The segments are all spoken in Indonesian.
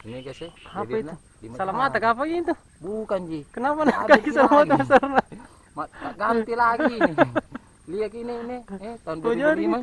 Ini guys ya. Apa itu? Lima Salah jari. mata kah apa itu? Bukan Ji. Kenapa Ada nak kaki salah mata lagi. besar? Tak ganti lagi ini. Lihat ini. Tahun Oh, jari. 2005.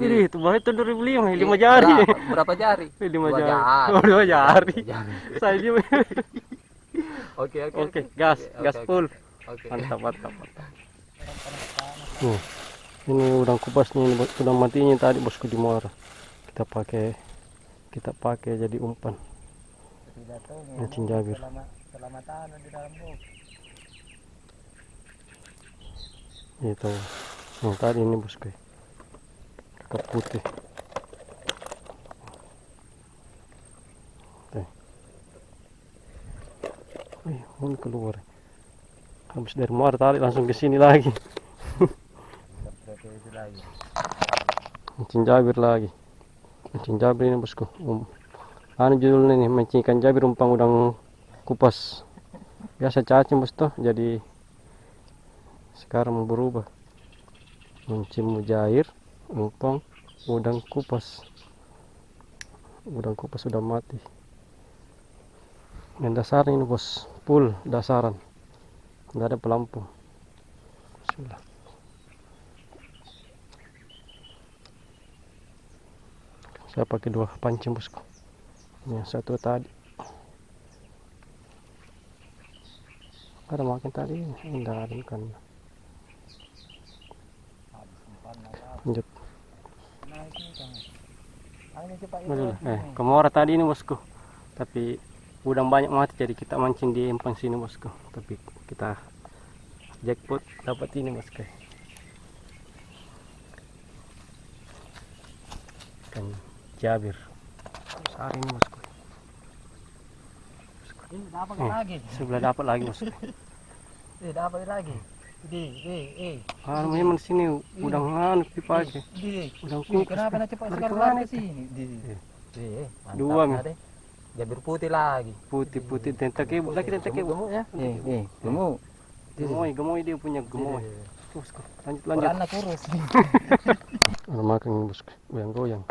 Ih, itu bahaya tahun 2005, 5 Eh, jari. Berapa jari? 5 Dua jari. jari. Oh, 2 jari. Dua jari. Saya dia. Oke. Gas Oke. full. Oke. Mantap. Ini udang kupasnya, ini udang matinya tadi bosku di muara. Kita pakai jadi umpan. Mancing Jabir. Selamatan di dalam box. Itu yang tadi ini bosku, kakap putih. Ini keluar habis dari muara tadi langsung ke sini lagi. Mancing Jabir lagi. Mancing Jabir ini bosku. Anu judulnya nih, mancing ikan Jabir umpan udang kupas. Biasa cacing bos tuh, jadi sekarang berubah. Mancing mujair umpan udang kupas. Udang kupas sudah mati. Yang dasar ini bos, full dasaran. Nggak ada pelampung. Bismillah. Saya pakai 2 pancing bosku. Yang satu tadi. Ada makin tadi, enggak ada ikan. Lanjut. Ke muara tadi ini bosku. Tapi udang banyak mati jadi kita mancing di empang sini bosku. Tapi kita jackpot dapat ini bosku. Ikan Jabir. Besar ini bosku. Ini dapat lagi. Sebelah dapat lagi bosku. Dapat lagi. Memang di sini udang anu dipakai. Udang kukus. Kenapa nak cepat Dari sekali kemana ke itu? sini? Dua nih. Jabir putih lagi. Putih tentakebul lagi tentakebul ya. Gemuk. Gemoy dia punya gemoy. Bosku, lanjut. Karena kurus. Ada makan ini bosku, goyang-goyang.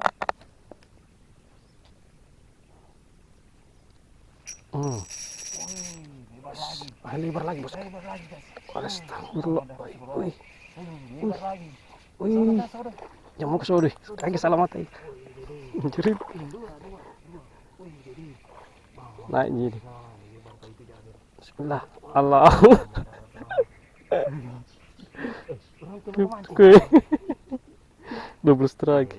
Lebar lagi bosku. Astagfirullah. Lebar lagi. Jamuk sorry. Kaki salah mata. Jerit. Naik gini. Bismillah. Allah. Oke. Double strike.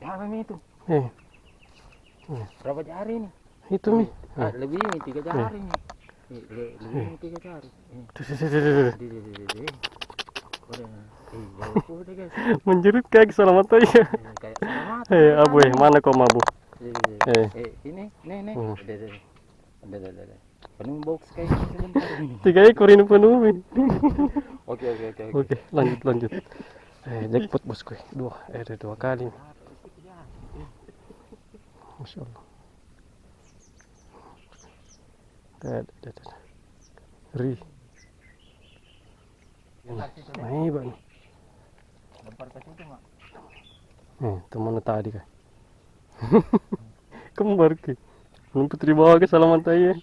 Apa itu? Berapa jari ini? Itu nih. Lebih ini 3 jari nih. Lebih ini 3 jari. Menjerit kaki salah mata ya. Abu mana kau mabu? Ini. Ada. Penuh box kayak sebentar ini. 3 ekor ini penuh. Oke. Lanjut. Jackpot bosku. 2 kali. Masya Allah. Ri. Ini bang. Lempar ke situ, Mak. Teman tadi kan. Kembar ke. Belum putri bawa ke salaman tadi.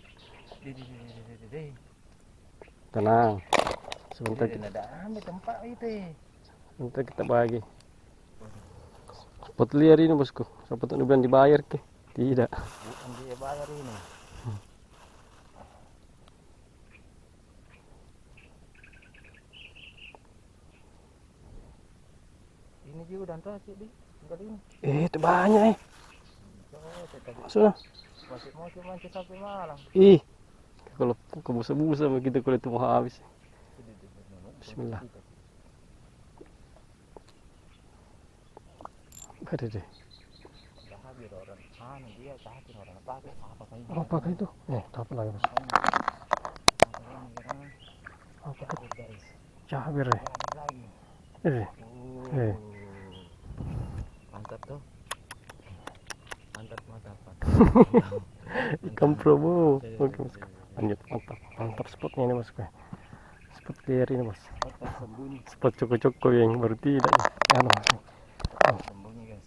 Tenang. Sebentar kita bagi. Spot liar ini bosku. Siapa tahu bilang dibayar ke? Tidak. Bukan dia bayar ini. Ini juga udah terakhir di ini. Itu banyak Maksudnya? Masih mau mancing sampai malam. Kalau kebusa-busa begitu kalau itu mau habis. Bismillah. Ada deh. Apakah itu? Dapat lagi bos. Apa itu? Jabir ya. Mantap tuh. Mantap. Ikan promo. Oke bos. Lanjut, mantap spotnya ini bos. Spot clear ini bos. Spot cukup yang baru tidak. Sembunyi guys.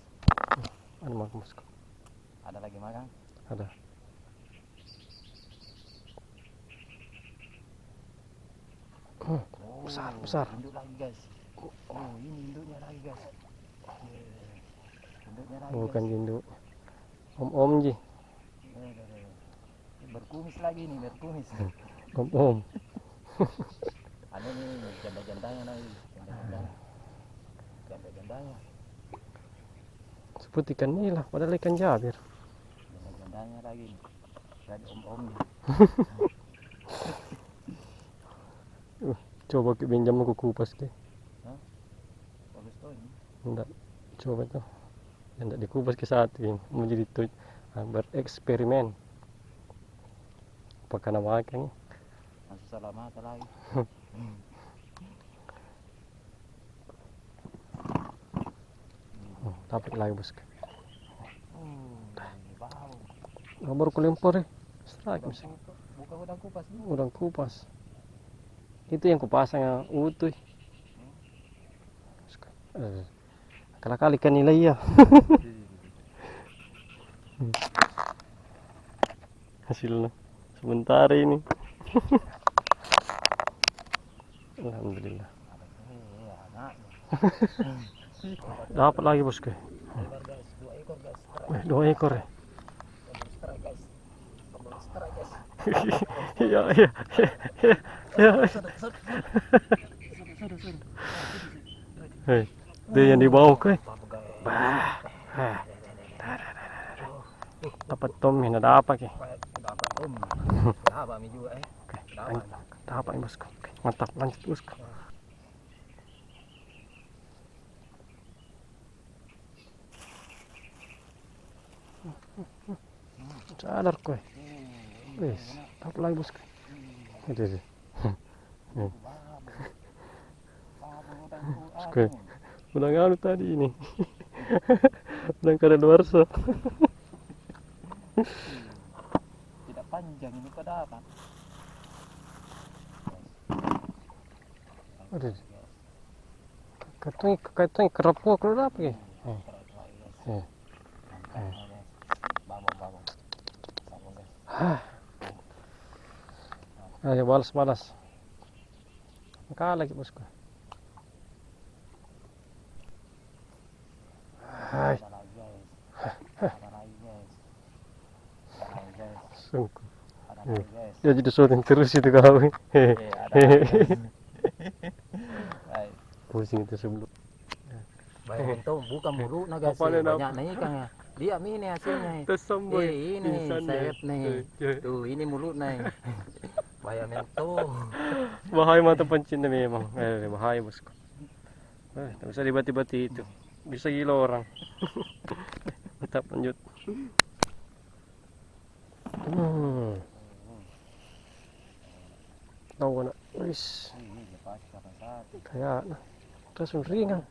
Ada makan bos. Ada lagi makan? Ada. Oh, besar. Induk lagi guys. Oh, ini induknya lagi guys. Induknya lagi Bukan guys. jinduk. Om ji. Berkumis lagi nih, berkumis. Om. Ada nih janda-jandanya lagi. Janda-jandanya. Sebut ikan nila, padahal ikan Jabir. Janda-jandanya lagi nih. Jadi om-omnya. Coba ke pinjam aku kupas ke. Bagus tuh ini. Enggak. Coba tuh. Enggak dikupas ke saat ini. Mau jadi tuh bereksperimen. Apakah nama makan? Masih salah mata lagi. Dapat lagi bosku. Ini bau. Nggak baru kulempar ya. Strike bisa. Bukan udang kupas nih. Udang kupas. Itu yang kupasang yang utuh. Kala-kali ikan nila ya. Hasilnya sebentar ini. Alhamdulillah. Dapat lagi bosku. Lebar guys, 2 ekor guys. 2 ekor ya. Strike guys. Strike guys. Iya. Hei, dia yang di bawah ke. Dapat tom ini ada apa ke? Dapat om. Dapat mi juga Dapat ini bosku. Mantap, lanjut bosku. Sadar kowe. Wis, dapat lagi bosku. Itu. Oke. Udah ngalu tadi ini. Udah kada luarsa. Tidak panjang ini kok dapat. Aduh. Katanya kerapuk kalau apa ya? Babong. Ayo balas. Maka lagi bosku. Hai. Sungguh. Ya jadi syuting terus itu kau. Pusing itu sebelum. Bayangin tuh buka mulu naga sih banyak nih ikan ya. Dia ini hasilnya. Ini sayap nih. Tuh ini mulut nih. Bayangin tuh. Bahaya mata pencinta memang. Bahaya bosku. Tak bisa dibati-bati itu. Bisa gila orang. Mantap lanjut. Tahu nak. Wis. Kayak terus ringan.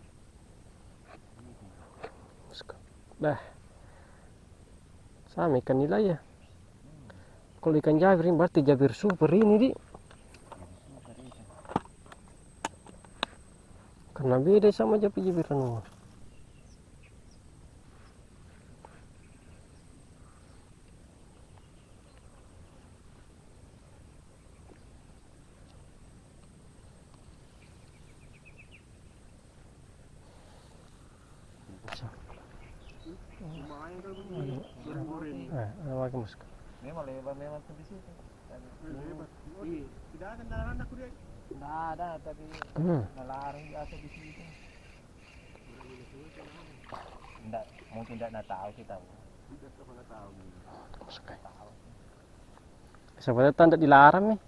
Dah. Sama ikan nila ya. Kalau ikan Jabir ini berarti Jabir super ini di. Karena beda sama Jabir anu. Ada lagi bosku. Memang lebar tuh di situ. Lebar. Tidak ada tanda aku dia. Tidak ada tapi melarang biasa di situ. Tidak, mungkin tidak tahu kita. Tidak pernah tahu. Siapa tanda dilarang nih?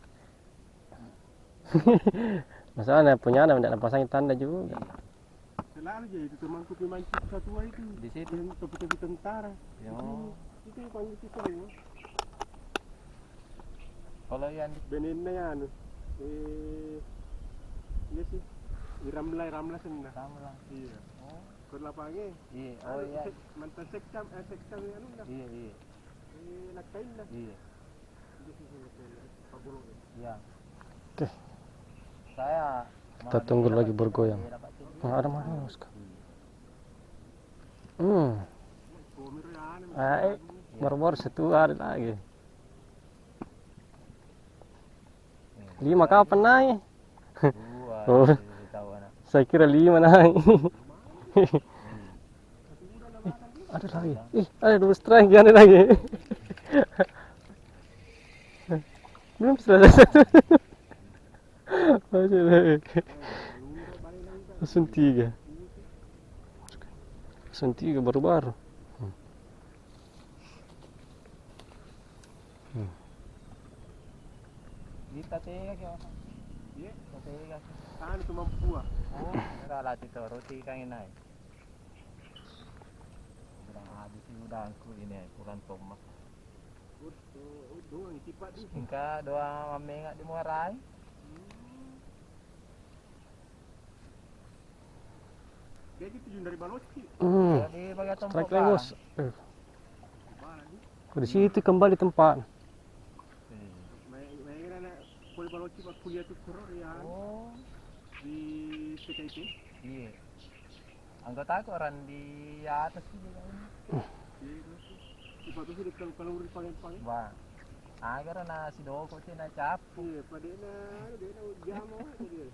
Masalahnya punya anak tidak pasangin tanda juga. Selalu aja itu temanku pemancing satu itu. Di situ yang topi-topi tentara. Yo. Itu yang panggil kita semua. Kalau yang Benennya ya anu. Iya sih. Ramla sana. Ramla. Iya. Oh. Kau lapangnya. Iya. Oh iya. Mantan sekcam yang anu lah. Iya. Nakain lah. Iya. Pabulong. Iya. Oke. Saya Kita tunggu lagi bergoyang. Ada mana bosku? Baru-baru 1 hari lagi. 5 kapan naik? Oh, saya kira 5 naik. Ada lagi. Ada 2 strike ada lagi. Belum selesai. Langsung 3. Langsung 3 baru-baru. Kita tega kaya. Iya. Tega. Tahan itu mampu buah. Oh, nggak itu roti kang inai. Kurang habis udangku ini kurang tomat. Doang tipat di. Singka doa mame nggak dimuarai. Dia gitu jun dari Baloci. Jadi bagian tempat. Strike lagi, Bos. Di situ kembali tempat. Kuliah Baloci pas kuliah tuh teror ya. Oh, Di PKIP. iya. Anggota aku orang di atas juga ini. Iba tuh sih kalau udah paling. Wah. Agar na si doko sih na cap. Iya, pada dia jamo dia.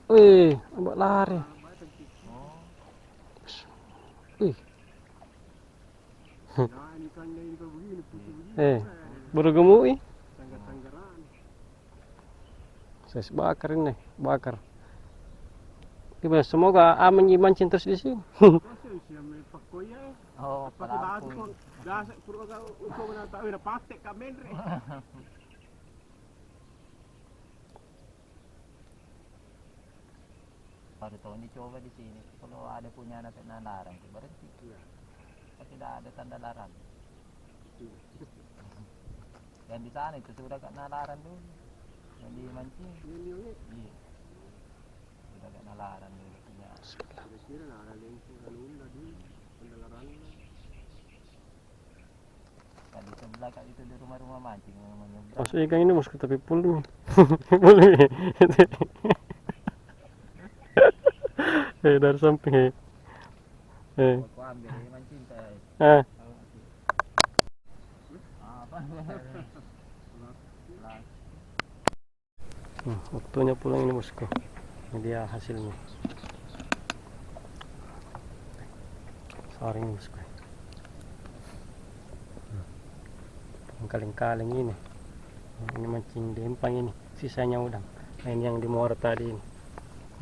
Wih, abang lari. Wih. Nah, ini kalau begini putih begini. Baru gemuk. Tanggar-tanggaran. Saya bakar ini, bakar. Gimana? Semoga aman mancing terus di sini. Proses yang pakoya. Oh, Pakai batu pelampung. kok. Gas puro ka uko na tahu na patek ka menre. Baru tahun dicoba di sini. Kalau ada punya anak kena larang, berhenti. Tidak ada tanda larang. Yang di sana itu sudah kena larang dulu. Yang di mancing. Iya. Sudah kena larang dulu. Ya. Kira-kira ada lengkung kalunda di pendalaran. Kan di sebelah kan itu di rumah-rumah mancing namanya. Masuk ikan ini bosku tapi full nih. Full nih. Dari samping. Aku ambil ini mancing teh. Apa? Waktunya pulang ini bosku. Ini dia hasilnya. Saring bosku. Kaleng-kaleng ini. Ini mancing di empang ini. Sisanya udang. Nah, ini yang di muara tadi ini.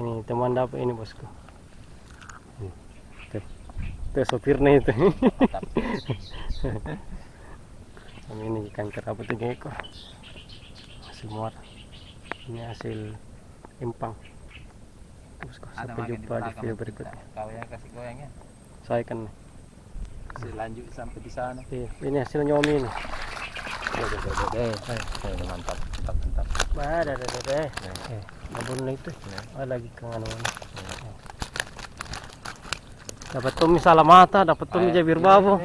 Ini teman dapat ini bosku. Itu sopirnya itu. Ini ikan kerapu 3 ekor. Hasil muara. Ini hasil empang. Bosku, sampai jumpa di video berikutnya. Kau yang kasih goyangnya. Saya kan. Lanjut sampai di sana. Ini hasil nyomi ini. Mantap. Ada. Nabun itu. Lagi ke anu. Dapat tumi salamata, dapat tumi jabir babo.